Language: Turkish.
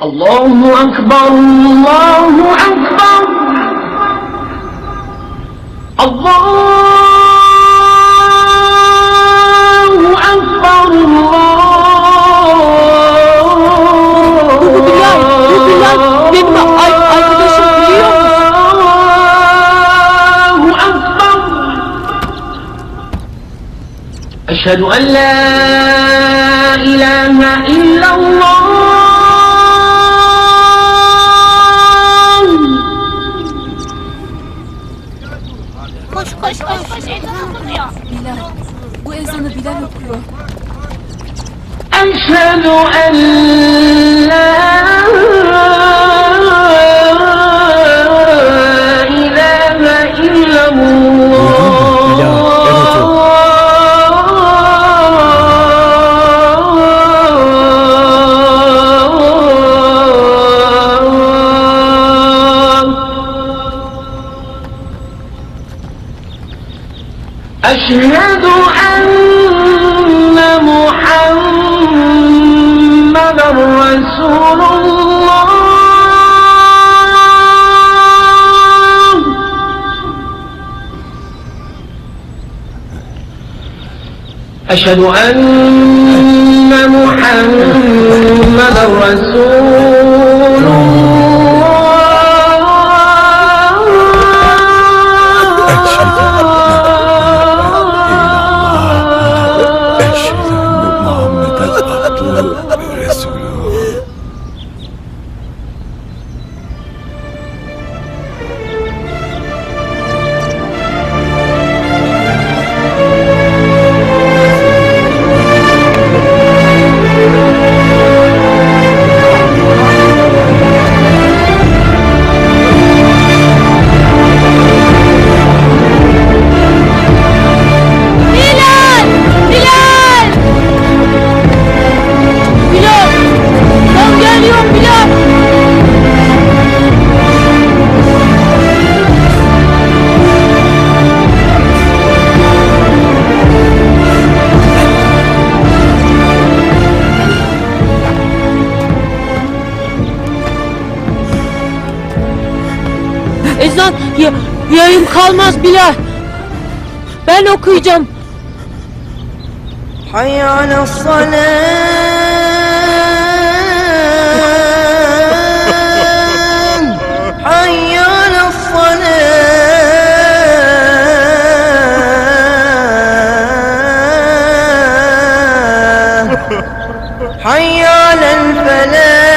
Allahu Ekber, Allahu Ekber. Allahu Ekber, Bilal, benim arkadaşım biliyor mu? Allahu Ekber. Eşhedü en la ilahe illallah. Koş ezan okunuyor. Bilal, bu ezanı Bilal okuyor. Eşhedü en la ilahe illallah. أشهد أن محمدا رسول الله. أشهد أن محمدا رسول الله. Ezan yayım kalmaz Bilal. Ben okuyacağım. Hayy alassalam, hayy alassalam, hayy alel felah.